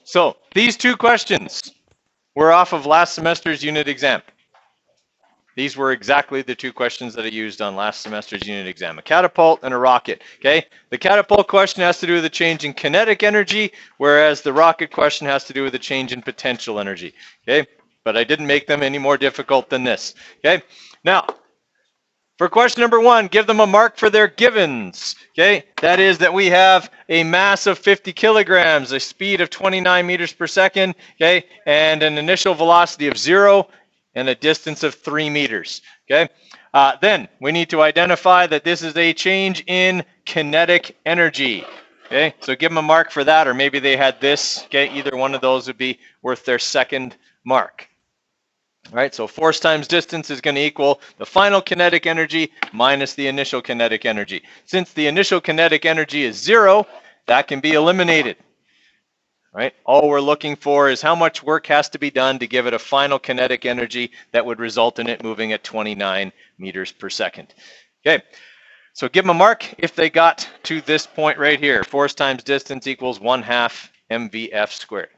So these two questions were off of last semester's unit exam. These were exactly the two questions that I used on last semester's unit exam, a catapult and a rocket, okay? The catapult question has to do with the change in kinetic energy, whereas the rocket question has to do with the change in potential energy, okay? But I didn't make them any more difficult than this, okay? Now, for question number 1, give them a mark for their givens, okay? That is that we have a mass of 50 kilograms, a speed of 29 meters per second, okay? And an initial velocity of 0, and a distance of 3 meters, okay? Then we need to identify that this is a change in kinetic energy, okay? So give them a mark for that, or maybe they had this, okay? Either one of those would be worth their second mark. All right, so force times distance is going to equal the final kinetic energy minus the initial kinetic energy. Since the initial kinetic energy is 0, that can be eliminated. Right? All we're looking for is how much work has to be done to give it a final kinetic energy that would result in it moving at 29 meters per second. Okay, so give them a mark if they got to this point right here. Force times distance equals 1/2 mvf squared.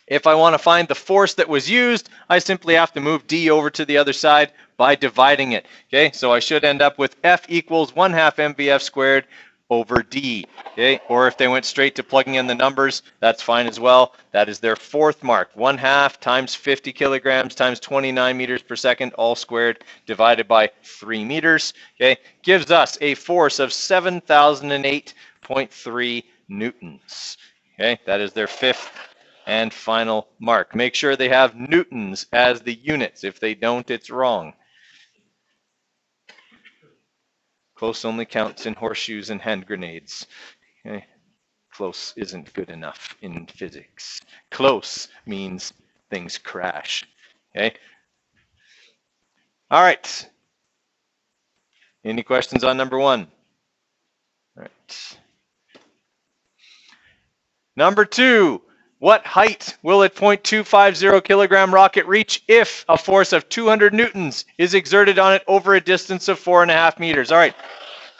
If I want to find the force that was used, I simply have to move d over to the other side by dividing it. Okay, so I should end up with F equals 1/2 mvf squared over d, okay? Or if they went straight to plugging in the numbers, that's fine as well. That is their fourth mark. 1/2 times 50 kilograms times 29 meters per second, all squared, divided by 3 meters, okay? Gives us a force of 7,008.3 newtons, okay? That is their fifth and final mark. Make sure they have newtons as the units. If they don't, it's wrong. Close only counts in horseshoes and hand grenades. Okay. Close isn't good enough in physics. Close means things crash. Okay. All right. Any questions on number 1? All right. Number 2. What height will a 0.250 kilogram rocket reach if a force of 200 newtons is exerted on it over a distance of 4.5 meters? All right,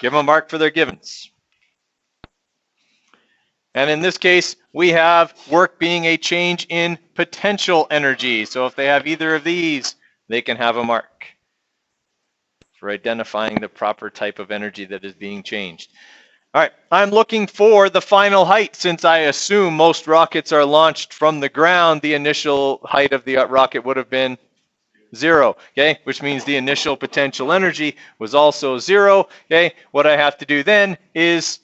give them a mark for their givens. And in this case, we have work being a change in potential energy. So if they have either of these, they can have a mark for identifying the proper type of energy that is being changed. All right, I'm looking for the final height. Since I assume most rockets are launched from the ground, the initial height of the rocket would have been 0, okay? Which means the initial potential energy was also 0, okay? What I have to do then is,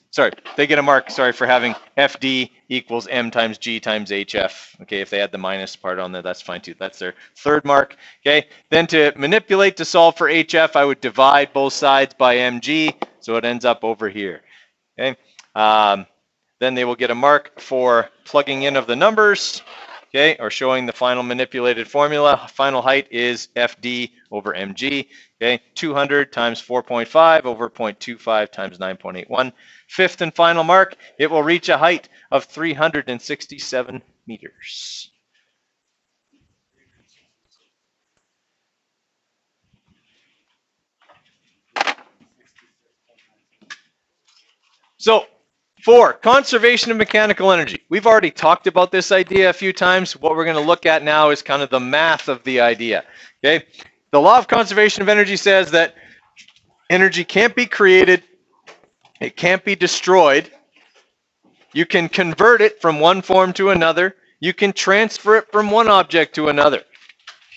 they get a mark, for having FD equals M times G times HF, okay? If they had the minus part on there, that's fine too. That's their third mark, okay? Then to manipulate to solve for HF, I would divide both sides by mg, so it ends up over here. Okay. Then they will get a mark for plugging in of the numbers, okay, or showing the final manipulated formula. Final height is FD over mg, okay, 200 times 4.5 over 0.25 times 9.81. Fifth and final mark, it will reach a height of 367 meters. So, 4, conservation of mechanical energy. We've already talked about this idea a few times. What we're going to look at now is kind of the math of the idea. Okay? The law of conservation of energy says that energy can't be created, it can't be destroyed. You can convert it from one form to another. You can transfer it from one object to another.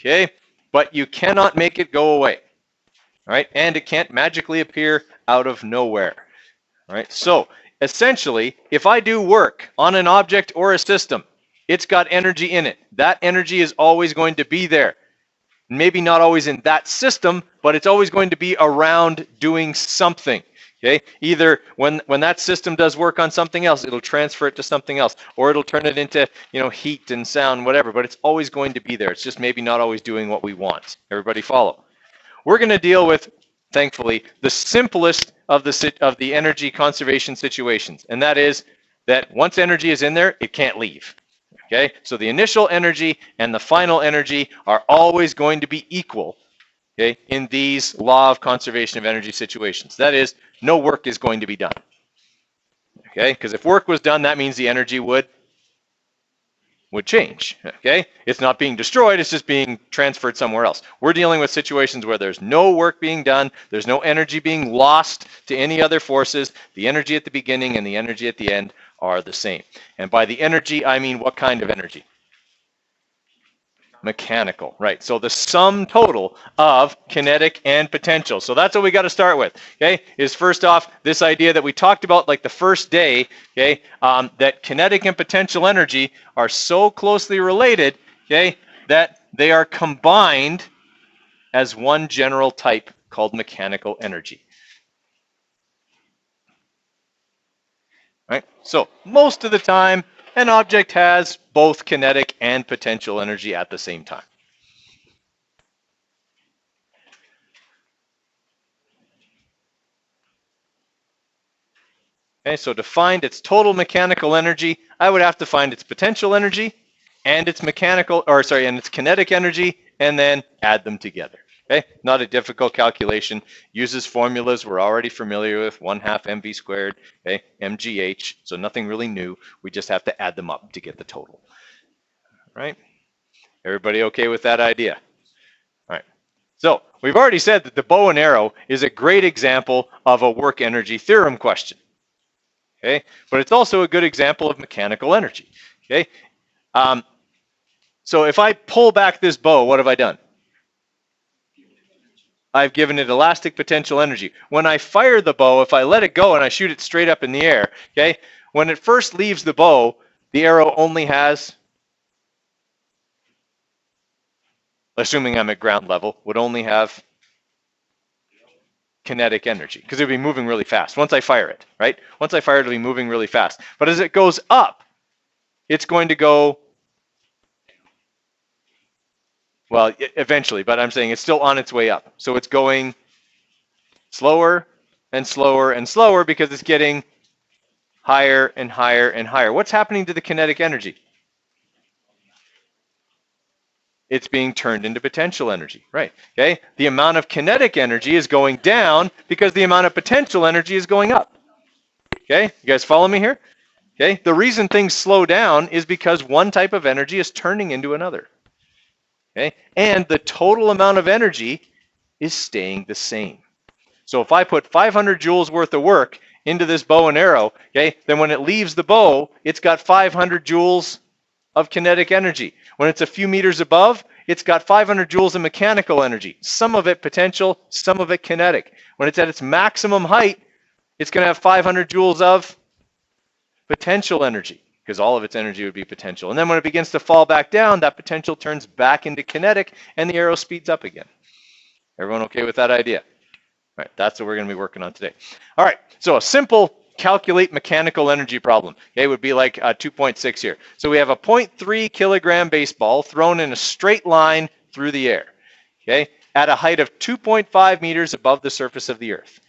Okay? But you cannot make it go away. All right? And it can't magically appear out of nowhere. All right, so essentially, if I do work on an object or a system, it's got energy in it. That energy is always going to be there. Maybe not always in that system, but it's always going to be around doing something. Okay, either when that system does work on something else, it'll transfer it to something else, or it'll turn it into, heat and sound, whatever. But it's always going to be there. It's just maybe not always doing what we want. Everybody follow? We're going to deal with, thankfully, the simplest of the energy conservation situations, and that is that once energy is in there, it can't leave. Okay, so the initial energy and the final energy are always going to be equal. Okay, in these law of conservation of energy situations, that is, no work is going to be done. Okay, because if work was done, that means the energy would would change, okay? It's not being destroyed, it's just being transferred somewhere else. We're dealing with situations where there's no work being done, there's no energy being lost to any other forces. The energy at the beginning and the energy at the end are the same. And by the energy, I mean what kind of energy? Mechanical, right? So the sum total of kinetic and potential. So that's what we got to start with, okay? Is first off this idea that we talked about like the first day, okay? That kinetic and potential energy are so closely related, okay, that they are combined as one general type called mechanical energy. Right? So most of the time, an object has both kinetic and potential energy at the same time. Okay, so to find its total mechanical energy, I would have to find its potential energy and its and its kinetic energy, and then add them together. Okay, not a difficult calculation. Uses formulas we're already familiar with: 1/2 mv squared, okay, mgh. So nothing really new. We just have to add them up to get the total. Right? Everybody okay with that idea? All right. So we've already said that the bow and arrow is a great example of a work energy theorem question. Okay, but it's also a good example of mechanical energy. Okay, so if I pull back this bow, what have I done? I've given it elastic potential energy. When I fire the bow, if I let it go and I shoot it straight up in the air, okay, when it first leaves the bow, the arrow only has, assuming I'm at ground level, would only have kinetic energy, because it would be moving really fast once I fire it, right? Once I fire it, it'll be moving really fast. But as it goes up, it's going to go, well, eventually, but I'm saying it's still on its way up. So it's going slower and slower and slower because it's getting higher and higher and higher. What's happening to the kinetic energy? It's being turned into potential energy, right? Okay, the amount of kinetic energy is going down because the amount of potential energy is going up. Okay, you guys follow me here? Okay, the reason things slow down is because one type of energy is turning into another. Okay, and the total amount of energy is staying the same. So if I put 500 joules worth of work into this bow and arrow, okay, then when it leaves the bow, it's got 500 joules of kinetic energy. When it's a few meters above, it's got 500 joules of mechanical energy. Some of it potential, some of it kinetic. When it's at its maximum height, it's going to have 500 joules of potential energy, because all of its energy would be potential. And then when it begins to fall back down, that potential turns back into kinetic, and the arrow speeds up again. Everyone okay with that idea? All right, that's what we're going to be working on today. All right, so a simple calculate mechanical energy problem. Okay, would be like 2.6 here. So we have a 0.3 kilogram baseball thrown in a straight line through the air, okay, at a height of 2.5 meters above the surface of the earth.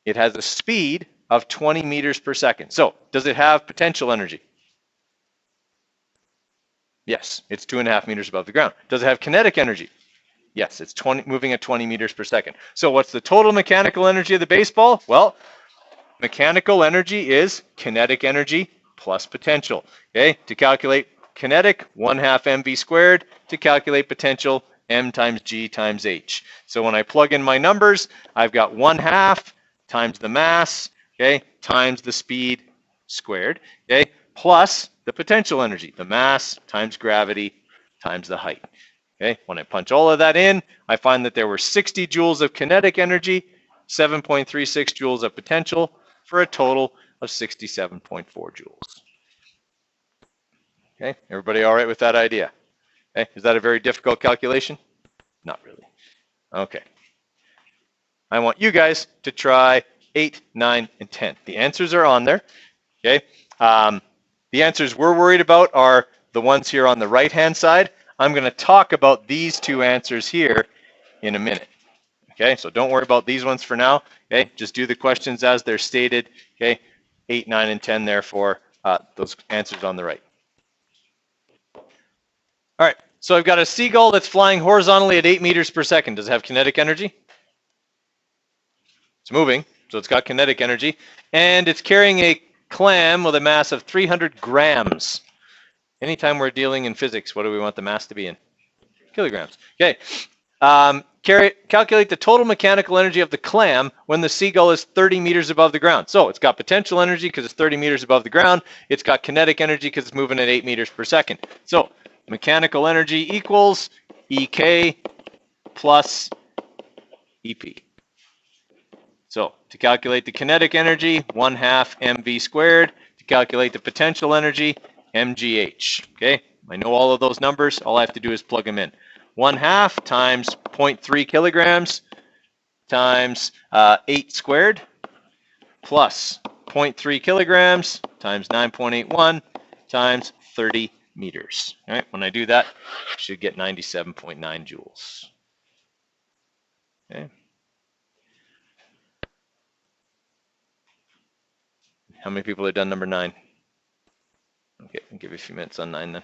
It has a speed of 20 meters per second. So does it have potential energy? Yes, it's 2.5 meters above the ground. Does it have kinetic energy? Yes, it's moving at 20 meters per second. So what's the total mechanical energy of the baseball? Well, mechanical energy is kinetic energy plus potential. Okay, to calculate kinetic, 1/2 mv squared. To calculate potential, m times g times h. So when I plug in my numbers, I've got 1/2 times the mass, okay, times the speed squared, okay, plus the potential energy, the mass times gravity times the height. Okay, when I punch all of that in, I find that there were 60 joules of kinetic energy, 7.36 joules of potential, for a total of 67.4 joules. Okay, everybody all right with that idea? Okay, is that a very difficult calculation? Not really. Okay. I want you guys to try 8, 9, and 10. The answers are on there. Okay. The answers we're worried about are the ones here on the right-hand side. I'm going to talk about these two answers here in a minute. Okay, so don't worry about these ones for now. Okay, just do the questions as they're stated. Okay, 8, 9, and 10, therefore, those answers on the right. All right, so I've got a seagull that's flying horizontally at 8 meters per second. Does it have kinetic energy? It's moving, so it's got kinetic energy. And it's carrying a clam with a mass of 300 grams. Anytime we're dealing in physics, what do we want the mass to be in? Kilograms. Okay. Calculate the total mechanical energy of the clam when the seagull is 30 meters above the ground. So it's got potential energy because it's 30 meters above the ground. It's got kinetic energy because it's moving at 8 meters per second. So mechanical energy equals EK plus EP. So to calculate the kinetic energy, 1/2 mv squared. To calculate the potential energy, mgh. Okay, I know all of those numbers. All I have to do is plug them in. 1/2 times 0.3 kilograms times 8 squared plus 0.3 kilograms times 9.81 times 30 meters. All right, when I do that, I should get 97.9 joules. Okay. How many people have done number 9? Okay, I'll give you a few minutes on 9 then.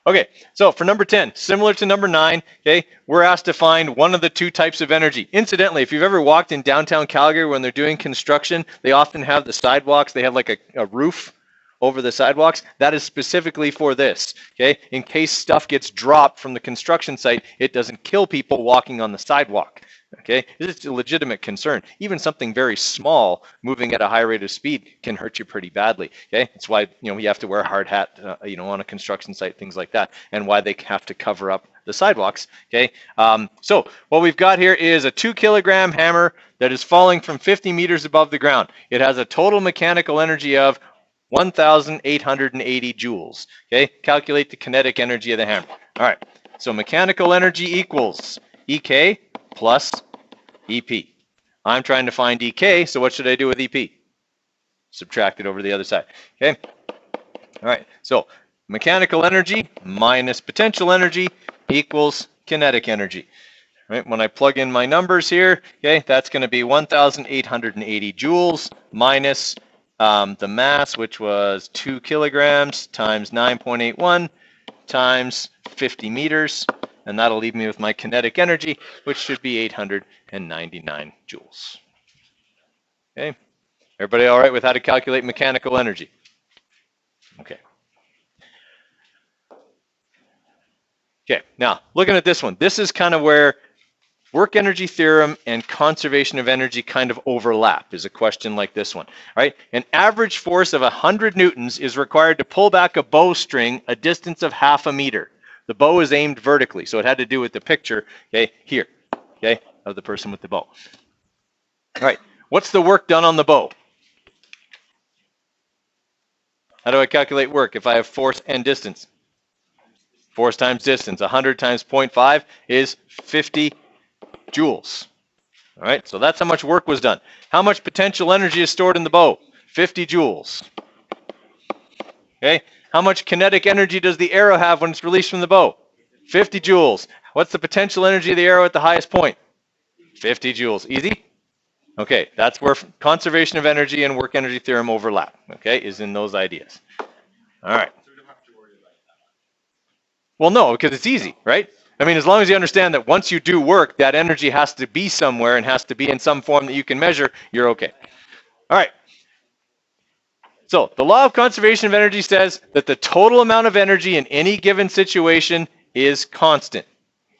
Okay, so for number 10, similar to number 9, okay, we're asked to find one of the two types of energy. Incidentally, if you've ever walked in downtown Calgary when they're doing construction, they often have the sidewalks, they have like a roof over the sidewalks. That is specifically for this, okay? In case stuff gets dropped from the construction site, it doesn't kill people walking on the sidewalk. Okay, this is a legitimate concern. Even something very small moving at a high rate of speed can hurt you pretty badly. Okay, that's why you have to wear a hard hat, on a construction site, things like that, and why they have to cover up the sidewalks. Okay, so what we've got here is a 2 kilogram hammer that is falling from 50 meters above the ground. It has a total mechanical energy of 1,880 joules. Okay, calculate the kinetic energy of the hammer. All right, so mechanical energy equals EK plus EP. I'm trying to find EK, so what should I do with EP? Subtract it over the other side. Okay. All right. So mechanical energy minus potential energy equals kinetic energy. Right. When I plug in my numbers here, okay, that's going to be 1,880 joules minus the mass, which was 2 kilograms times 9.81 times 50 meters. And that'll leave me with my kinetic energy, which should be 899 joules. Okay, everybody all right with how to calculate mechanical energy? Okay. Okay, now looking at this one, this is kind of where work energy theorem and conservation of energy kind of overlap, is a question like this one. All right, an average force of 100 newtons is required to pull back a bowstring a distance of 1/2 meter. The bow is aimed vertically, so it had to do with the picture, okay, here, okay, of the person with the bow. All right, what's the work done on the bow? How do I calculate work if I have force and distance? Force times distance. 100 times 0.5 is 50 joules. All right, so that's how much work was done. How much potential energy is stored in the bow? 50 joules. Okay. How much kinetic energy does the arrow have when it's released from the bow? 50 joules. What's the potential energy of the arrow at the highest point? 50 joules. Easy? Okay, that's where conservation of energy and work energy theorem overlap, okay, is in those ideas. All right. So we don't have to worry about that. Well, no, because it's easy, right? I mean, as long as you understand that once you do work, that energy has to be somewhere and has to be in some form that you can measure, you're okay. All right. So the law of conservation of energy says that the total amount of energy in any given situation is constant.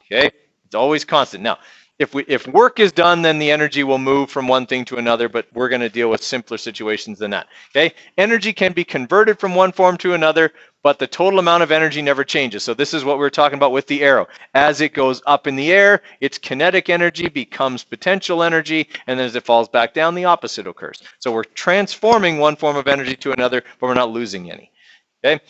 Okay, it's always constant. Now, if work is done, then the energy will move from one thing to another, but we're going to deal with simpler situations than that. Okay, energy can be converted from one form to another, but the total amount of energy never changes. So this is what we're talking about with the arrow. As it goes up in the air, its kinetic energy becomes potential energy, and then as it falls back down, the opposite occurs. So we're transforming one form of energy to another, but we're not losing any. Okay,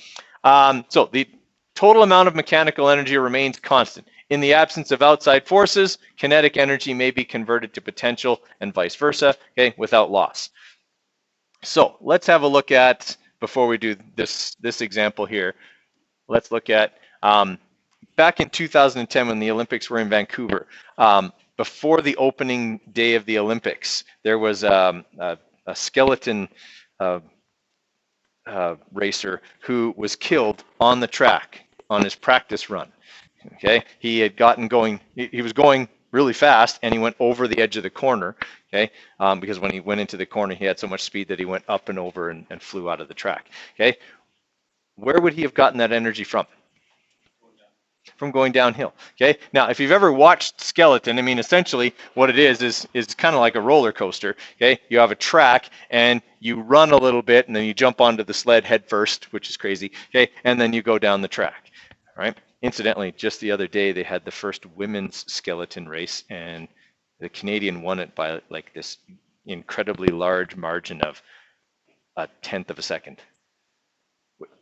so the total amount of mechanical energy remains constant. In the absence of outside forces, kinetic energy may be converted to potential and vice versa, okay, without loss. So let's have a look at, before we do this example here, let's look at back in 2010 when the Olympics were in Vancouver. Before the opening day of the Olympics, there was a skeleton racer who was killed on the track on his practice run. Okay, he had gotten going, he was going really fast, and he went over the edge of the corner, okay? Because when he went into the corner, he had so much speed that he went up and over and flew out of the track, okay? Where would he have gotten that energy from? From going downhill, okay? Now, if you've ever watched skeleton, I mean, essentially what it is kind of like a roller coaster, okay? You have a track, and you run a little bit, and then you jump onto the sled head first, which is crazy, okay? And then you go down the track, all right? Incidentally, just the other day, they had the first women's skeleton race, and the Canadian won it by like this incredibly large margin of a tenth of a second.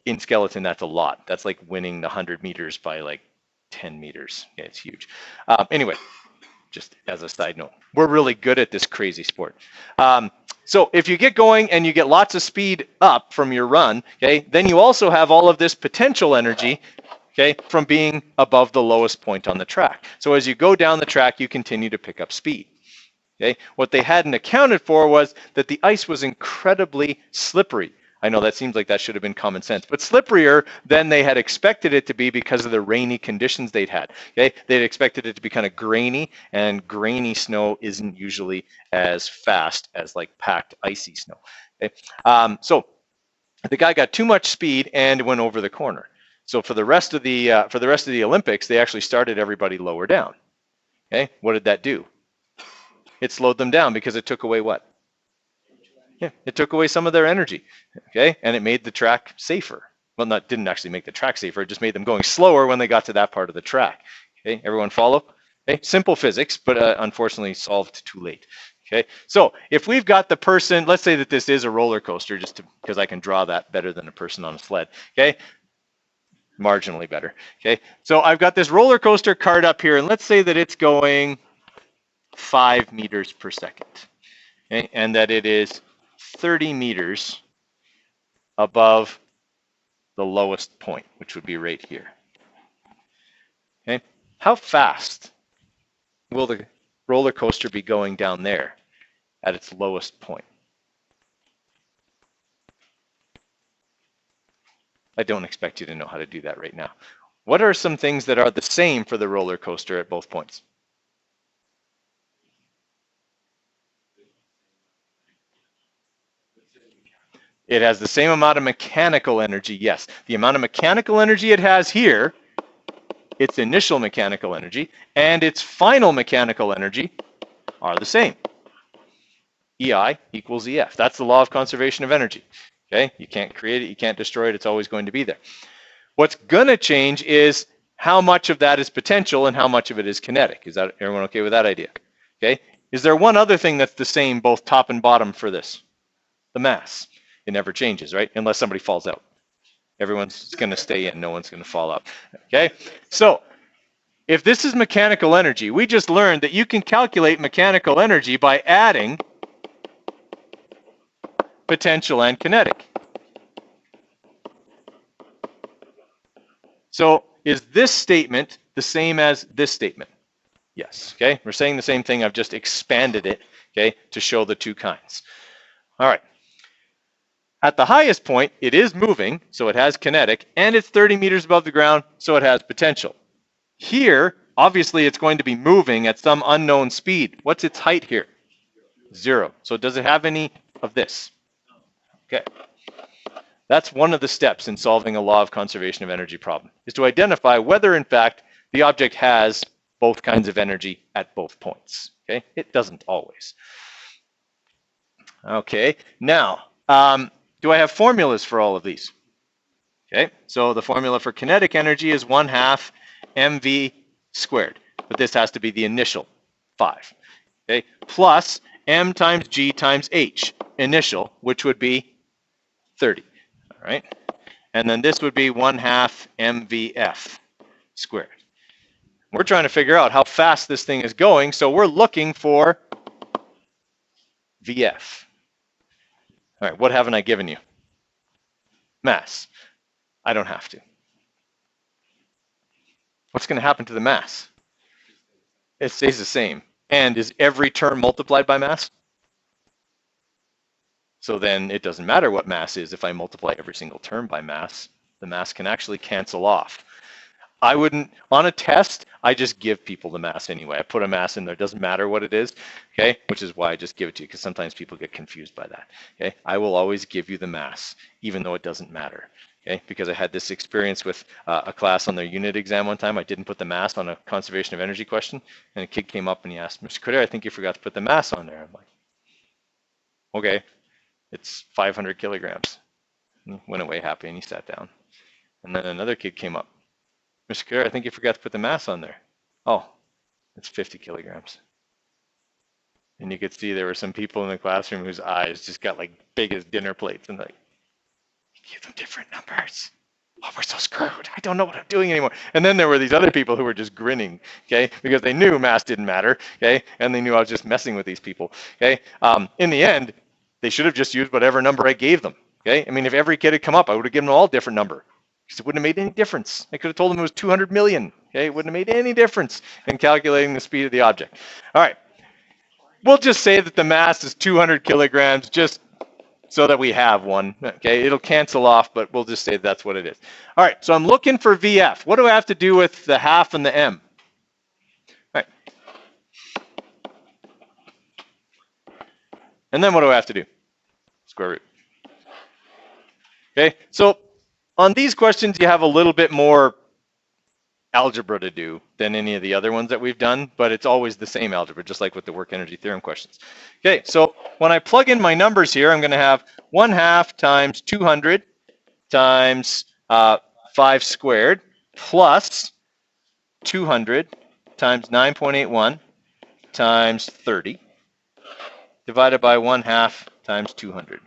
In skeleton, that's a lot. That's like winning the 100 meters by like 10 meters. Yeah, it's huge. Anyway, just as a side note, we're really good at this crazy sport. So if you get going and you get lots of speed up from your run, okay, then you also have all of this potential energy, okay, from being above the lowest point on the track. So as you go down the track, you continue to pick up speed. Okay, what they hadn't accounted for was that the ice was incredibly slippery. I know that seems like that should have been common sense, but slipperier than they had expected it to be because of the rainy conditions they'd had. Okay, they'd expected it to be kind of grainy, and grainy snow isn't usually as fast as like packed icy snow. Okay, so the guy got too much speed and went over the corner. So for the rest of the Olympics, they actually started everybody lower down. Okay, what did that do? It slowed them down because it took away what? Yeah, it took away some of their energy, okay? And it made the track safer. Well, didn't actually make the track safer, it just made them going slower when they got to that part of the track. Okay, everyone follow? Okay, simple physics, but unfortunately solved too late. Okay, so if we've got the person, let's say that this is a roller coaster, because I can draw that better than a person on a sled, okay? Marginally better, okay? So I've got this roller coaster cart up here, and let's say that it's going 5 meters per second, okay? And that it is 30 meters above the lowest point, which would be right here. Okay, how fast will the roller coaster be going down there at its lowest point? I don't expect you to know how to do that right now. What are some things that are the same for the roller coaster at both points? It has the same amount of mechanical energy, yes. The amount of mechanical energy it has here, its initial mechanical energy, and its final mechanical energy are the same. EI equals EF. That's the law of conservation of energy. Okay, you can't create it, you can't destroy it, it's always going to be there. What's going to change is how much of that is potential and how much of it is kinetic. Is that everyone okay with that idea? Okay, is there one other thing that's the same both top and bottom for this? The mass. It never changes, right? Unless somebody falls out. Everyone's going to stay in, no one's going to fall out. Okay, so if this is mechanical energy, we just learned that you can calculate mechanical energy by adding potential and kinetic. So is this statement the same as this statement? Yes, okay? We're saying the same thing, I've just expanded it, okay, to show the two kinds. All right. At the highest point, it is moving, so it has kinetic, and it's 30 meters above the ground, so it has potential. Here, obviously, it's going to be moving at some unknown speed. What's its height here? 0. So does it have any of this? Okay. That's one of the steps in solving a law of conservation of energy problem, is to identify whether, in fact, the object has both kinds of energy at both points. Okay? It doesn't always. Okay. Now, do I have formulas for all of these? Okay. So the formula for kinetic energy is 1/2 mv squared, but this has to be the initial 5. Okay. Plus m times g times h initial, which would be 30. All right. And then this would be 1/2 mvf squared. We're trying to figure out how fast this thing is going, so we're looking for vf. All right, what haven't I given you? Mass. I don't have to. What's going to happen to the mass? It stays the same. And is every term multiplied by mass? So then it doesn't matter what mass is if I multiply every single term by mass. The mass can actually cancel off. I wouldn't, on a test, I just give people the mass anyway. I put a mass in there, it doesn't matter what it is, okay? Which is why I just give it to you, because sometimes people get confused by that, okay? I will always give you the mass, even though it doesn't matter, okay? Because I had this experience with a class on their unit exam one time. I didn't put the mass on a conservation of energy question, and a kid came up and he asked, Mr. Critter, I think you forgot to put the mass on there. I'm like, okay, it's 500 kilograms. And he went away happy and he sat down. And then another kid came up. Mr. Critter, I think you forgot to put the mass on there. Oh, it's 50 kilograms. And you could see there were some people in the classroom whose eyes just got like big as dinner plates and like, give them different numbers. Oh, we're so screwed. I don't know what I'm doing anymore. And then there were these other people who were just grinning, okay, because they knew mass didn't matter, okay, and they knew I was just messing with these people, okay. In the end, they should have just used whatever number I gave them, okay. I mean, if every kid had come up, I would have given them all a different number, because it wouldn't have made any difference. I could have told them it was 200 million, okay. It wouldn't have made any difference in calculating the speed of the object. All right, we'll just say that the mass is 200 kilograms, just so that we have one, okay? It'll cancel off, but we'll just say that's what it is. All right, so I'm looking for VF. What do I have to do with the half and the M? All right. And then what do I have to do? Square root. Okay, so on these questions, you have a little bit more algebra to do than any of the other ones that we've done, but it's always the same algebra, just like with the work energy theorem questions. Okay, so when I plug in my numbers here, I'm going to have 1/2 times 200 times 5 squared plus 200 times 9.81 times 30 divided by 1/2 times 200.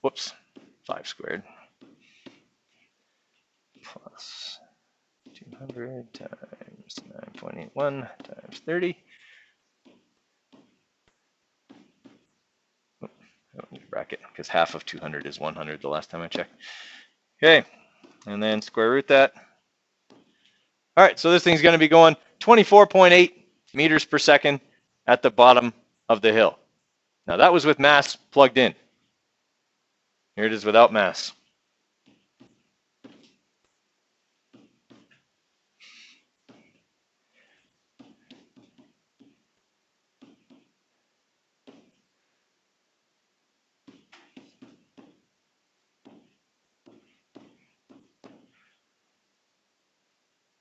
Whoops, 5 squared plus 200 times 9.81 times 30. Oh, I don't need a bracket because half of 200 is 100 the last time I checked. Okay, and then square root that. All right, so this thing's going to be going 24.8 meters per second at the bottom of the hill. Now that was with mass plugged in. Here it is without mass.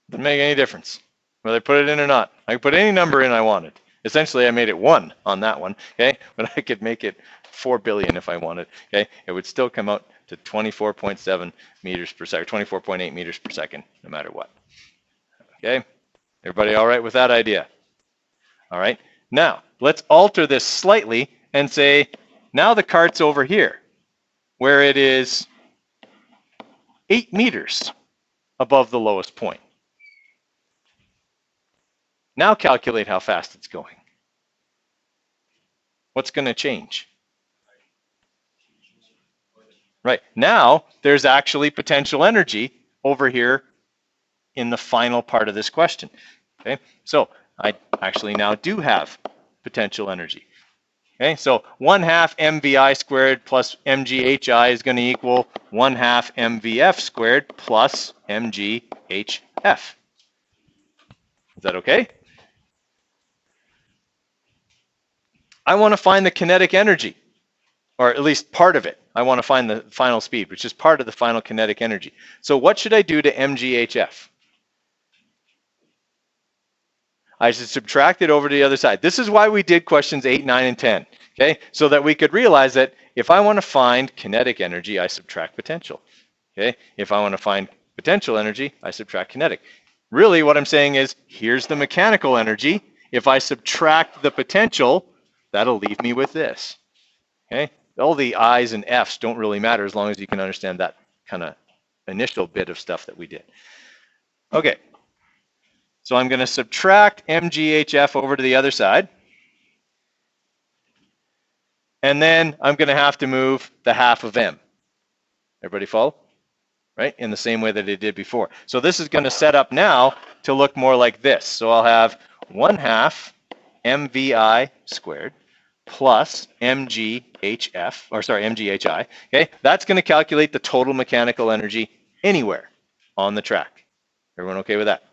Doesn't make any difference whether I put it in or not. I could put any number in I wanted. Essentially, I made it 1 on that one, okay? But I could make it 4 billion if I wanted, okay? It would still come out to 24.7 meters per second, 24.8 meters per second, no matter what. Okay? Everybody all right with that idea? All right. Now, let's alter this slightly and say, now the cart's over here, where it is 8 meters above the lowest point. Now calculate how fast it's going. What's going to change? Right, now there's actually potential energy over here in the final part of this question. Okay, so I actually now do have potential energy. Okay, so 1/2 mvi squared plus mghi is going to equal 1/2 mvf squared plus mghf. Is that okay? I want to find the kinetic energy, or at least part of it. I want to find the final speed, which is part of the final kinetic energy. So what should I do to mghf? I should subtract it over to the other side. This is why we did questions 8, 9, and 10, okay? So that we could realize that if I want to find kinetic energy, I subtract potential, okay? If I want to find potential energy, I subtract kinetic. Really what I'm saying is, here's the mechanical energy. If I subtract the potential, that'll leave me with this, okay? All the I's and F's don't really matter as long as you can understand that kind of initial bit of stuff that we did. Okay, so I'm going to subtract mghf over to the other side. And then I'm going to have to move the 1/2 of m. Everybody follow? Right? In the same way that it did before. So this is going to set up now to look more like this. So I'll have 1/2 mvi squared plus mghf, or sorry, mghi. Okay, that's going to calculate the total mechanical energy anywhere on the track. Everyone okay with that?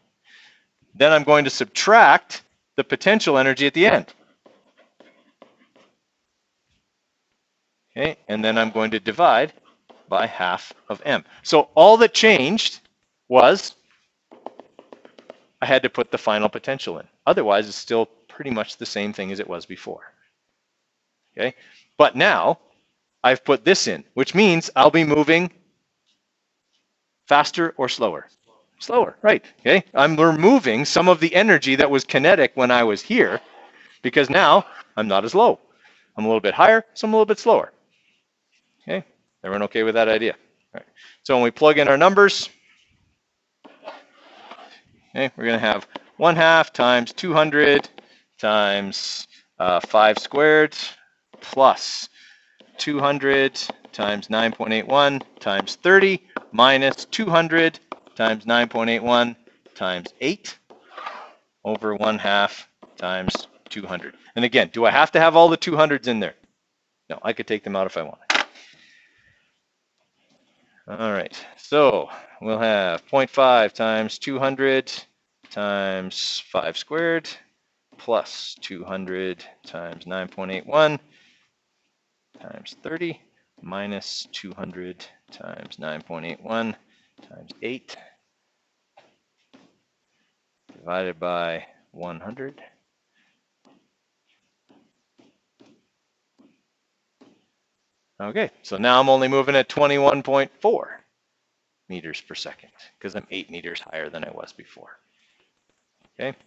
Then I'm going to subtract the potential energy at the end. Okay, and then I'm going to divide by half of m. So all that changed was I had to put the final potential in. Otherwise, it's still pretty much the same thing as it was before. Okay, but now I've put this in, which means I'll be moving faster or slower. Slower, right? Okay, I'm removing some of the energy that was kinetic when I was here, because now I'm not as low. I'm a little bit higher, so I'm a little bit slower. Okay, everyone okay with that idea? All right. So when we plug in our numbers, okay, we're going to have 1/2 times 200 times 5 squared plus 200 times 9.81 times 30 minus 200 times 9.81 times 8 over 1/2 times 200. And again, do I have to have all the 200s in there? No, I could take them out if I wanted. All right, so we'll have 0.5 times 200 times 5 squared plus 200 times 9.81 times 30 minus 200 times 9.81 times 8 divided by 100. Okay, so now I'm only moving at 21.4 meters per second because I'm 8 meters higher than I was before. Okay,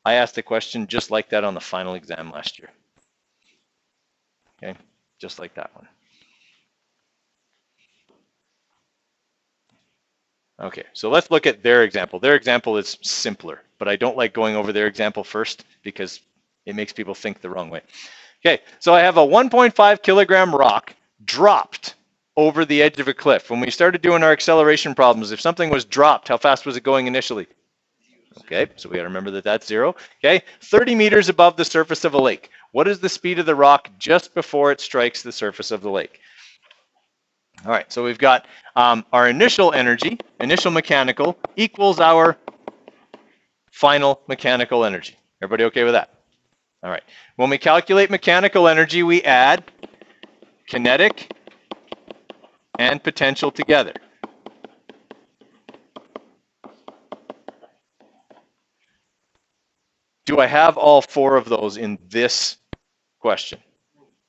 I asked a question just like that on the final exam last year. Okay, just like that one. Okay, so let's look at their example. Their example is simpler, but I don't like going over their example first because it makes people think the wrong way. Okay, so I have a 1.5 kilogram rock dropped over the edge of a cliff. When we started doing our acceleration problems, if something was dropped, how fast was it going initially? Okay, so we got to remember that that's 0. Okay, 30 meters above the surface of a lake. What is the speed of the rock just before it strikes the surface of the lake? All right, so we've got our initial energy, initial mechanical, equals our final mechanical energy. Everybody okay with that? All right. When we calculate mechanical energy, we add kinetic and potential together. Do I have all 4 of those in this question?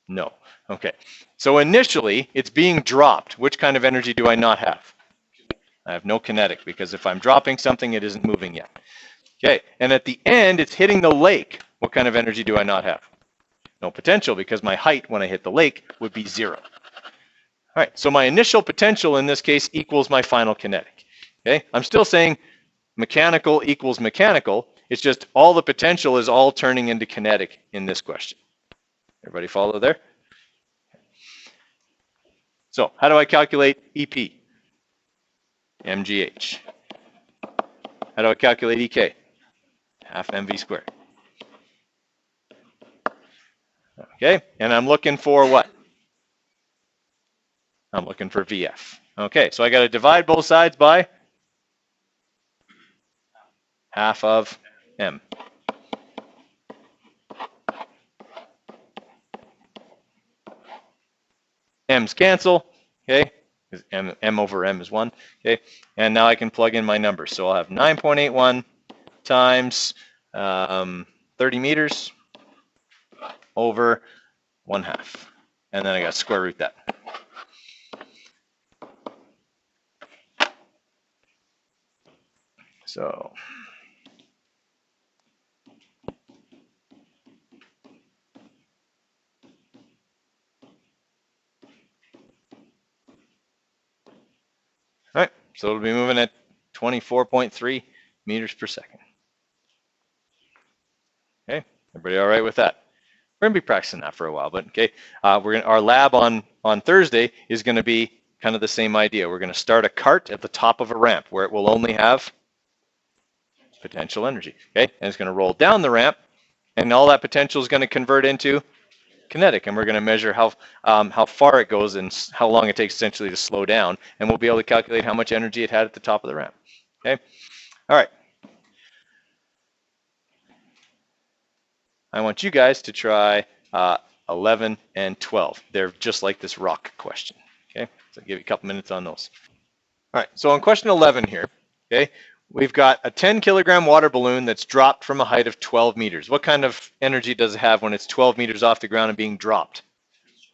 No. Okay. So initially, it's being dropped. Which kind of energy do I not have? I have no kinetic, because if I'm dropping something, it isn't moving yet. Okay. And at the end, it's hitting the lake. What kind of energy do I not have? No potential, because my height when I hit the lake would be 0. All right, so my initial potential in this case equals my final kinetic. Okay, I'm still saying mechanical equals mechanical. It's just all the potential is all turning into kinetic in this question. Everybody follow there? So how do I calculate EP? mgh. How do I calculate EK? Half mv squared. Okay, and I'm looking for what? I'm looking for VF. Okay, so I got to divide both sides by half of m. M's cancel, okay, because m over m is 1, okay, and now I can plug in my numbers. So I'll have 9.81 times 30 meters over 1/2, and then I got to square root that. So all right, so it'll be moving at 24.3 meters per second. Okay, everybody all right with that? We're gonna be practicing that for a while, but okay, our lab on Thursday is gonna be kind of the same idea. We're gonna start a cart at the top of a ramp where it will only have potential energy, okay, and it's gonna roll down the ramp And all that potential is going to convert into kinetic, and we're going to measure how far it goes and how long it takes essentially to slow down, and we'll be able to calculate how much energy it had at the top of the ramp. Okay, all right. I want you guys to try 11 and 12. They're just like this rock question. Okay, so I'll give you a couple minutes on those. All right, so on question 11 here, okay, we've got a 10 kilogram water balloon that's dropped from a height of 12 meters. What kind of energy does it have when it's 12 meters off the ground and being dropped?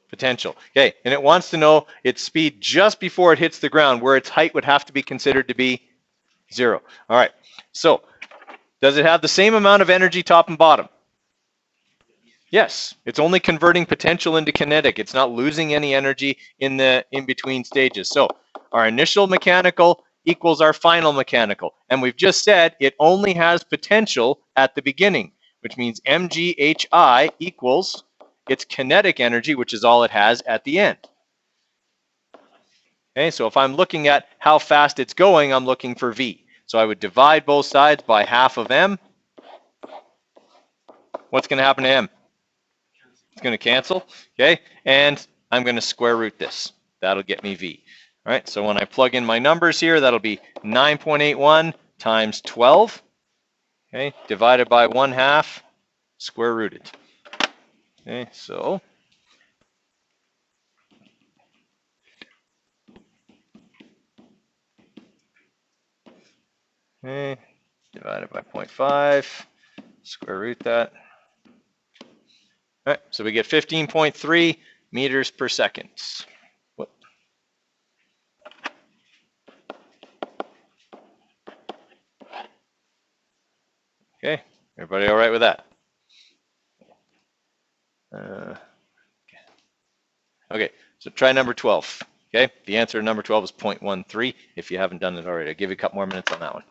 Potential. Okay, and it wants to know its speed just before it hits the ground, where its height would have to be considered to be 0. All right, so does it have the same amount of energy top and bottom? Yes, it's only converting potential into kinetic. It's not losing any energy in the in-between stages. So our initial mechanical equals our final mechanical. And we've just said it only has potential at the beginning, which means mghi equals its kinetic energy, which is all it has at the end. Okay, so if I'm looking at how fast it's going, I'm looking for v. So I would divide both sides by half of m. What's going to happen to m? It's going to cancel, okay? And I'm going to square root this. That'll get me v. All right, so when I plug in my numbers here, that'll be 9.81 times 12, okay, divided by 1/2, square rooted. Okay, so okay, divided by 0.5, square root that. All right, so we get 15.3 meters per second. Okay, everybody all right with that? Okay, so try number 12. Okay, the answer to number 12 is 0.13 if you haven't done it already. I'll give you a couple more minutes on that one.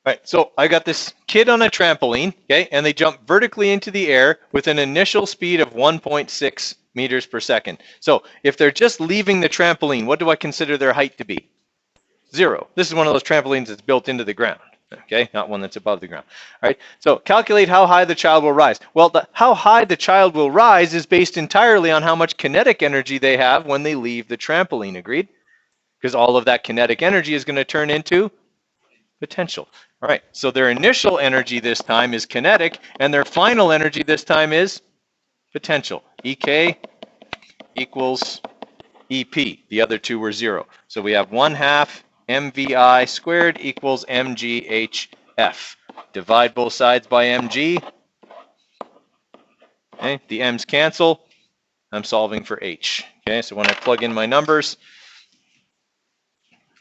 All right, so I got this kid on a trampoline, okay, and they jump vertically into the air with an initial speed of 1.6 meters per second. So if they're just leaving the trampoline, what do I consider their height to be? 0. This is one of those trampolines that's built into the ground, okay, not one that's above the ground. All right, so calculate how high the child will rise. Well, how high the child will rise is based entirely on how much kinetic energy they have when they leave the trampoline, agreed? Because all of that kinetic energy is going to turn into potential. All right, so their initial energy this time is kinetic, and their final energy this time is potential. EK equals EP. The other two were 0. So we have 1/2 MVI squared equals MGHF. Divide both sides by MG. Okay, the M's cancel. I'm solving for H. Okay, so when I plug in my numbers,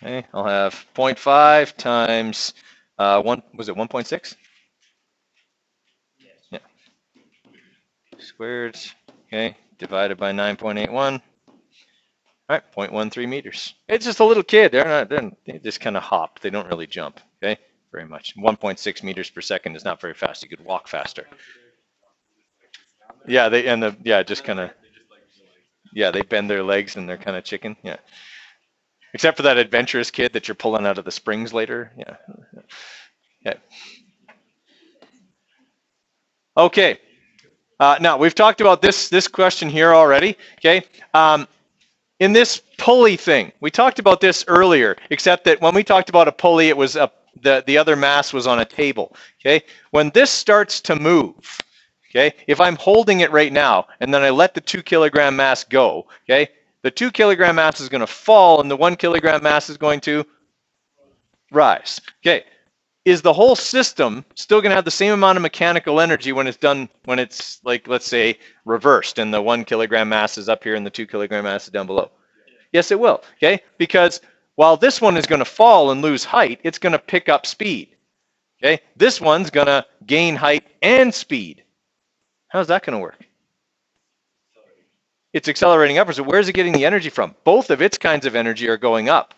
okay, I'll have 0.5 times 1, was it 1.6? Yeah. Squared, okay, divided by 9.81. All right, 0.13 meters. It's just a little kid. They just kind of hop. They don't really jump, okay, very much. 1.6 meters per second is not very fast. You could walk faster. Yeah, just kind of, yeah, they bend their legs and they're kind of chicken, yeah. Except for that adventurous kid that you're pulling out of the springs later, yeah. Okay. Okay. Now we've talked about this question here already. Okay. In this pulley thing, we talked about this earlier, except that when we talked about a pulley, it was the other mass was on a table. Okay. When this starts to move, okay, if I'm holding it right now and then I let the 2 kilogram mass go, okay, the 2 kilogram mass is going to fall and the 1 kilogram mass is going to rise. Okay. Is the whole system still going to have the same amount of mechanical energy when it's done, when it's like, let's say, reversed and the 1 kilogram mass is up here and the 2 kilogram mass is down below? Yes, it will, okay? Because while this one is going to fall and lose height, it's going to pick up speed, okay? This one's going to gain height and speed. How's that going to work? It's accelerating upwards. So where's it getting the energy from? Both of its kinds of energy are going up.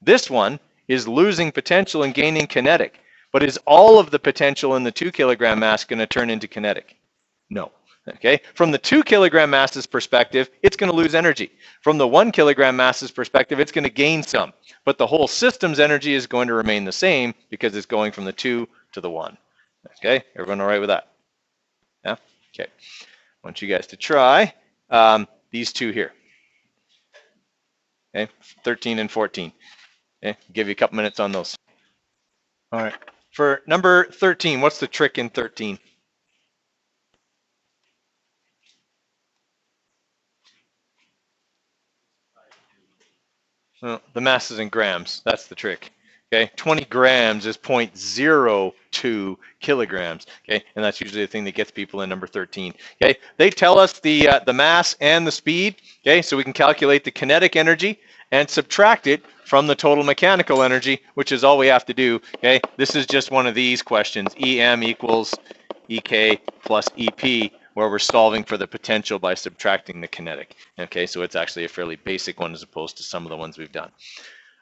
This one is losing potential and gaining kinetic. But is all of the potential in the 2 kilogram mass going to turn into kinetic? No. Okay. From the 2 kilogram mass's perspective, it's going to lose energy. From the 1 kilogram mass's perspective, it's going to gain some. But the whole system's energy is going to remain the same because it's going from the 2 to the 1. Okay, everyone all right with that? Yeah, okay. I want you guys to try these two here. Okay, 13 and 14. Okay, give you a couple minutes on those. All right, for number 13, what's the trick in 13? Well, the mass is in grams. That's the trick. Okay, 20 grams is 0.02 kilograms. Okay, and that's usually the thing that gets people in number 13. Okay, they tell us the mass and the speed. Okay, so we can calculate the kinetic energy and subtract it from the total mechanical energy, which is all we have to do. Okay, this is just one of these questions. EM equals EK plus EP, where we're solving for the potential by subtracting the kinetic. Okay, so it's actually a fairly basic one as opposed to some of the ones we've done.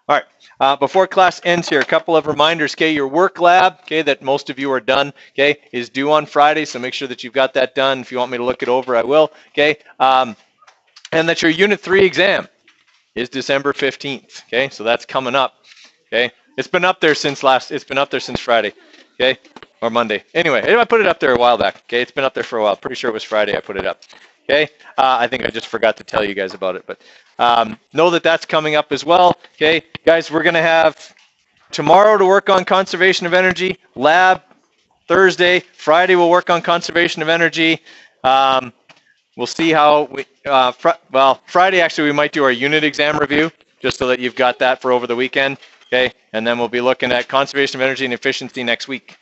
All right, before class ends here, a couple of reminders. Okay, your work lab, okay, that most of you are done, okay, is due on Friday, so make sure that you've got that done. If you want me to look it over, I will, okay, and that your Unit 3 exam is December 15th, okay, so that's coming up, okay. It's been up there since Friday, okay, or Monday. Anyway, I put it up there a while back, okay, it's been up there for a while. Pretty sure it was Friday I put it up, okay. I think I just forgot to tell you guys about it, but know that that's coming up as well, okay. Guys, we're going to have tomorrow to work on conservation of energy, lab Thursday, Friday we'll work on conservation of energy. We'll see how we, Friday actually we might do our unit exam review, just so that you've got that for over the weekend, okay? And then we'll be looking at conservation of energy and efficiency next week,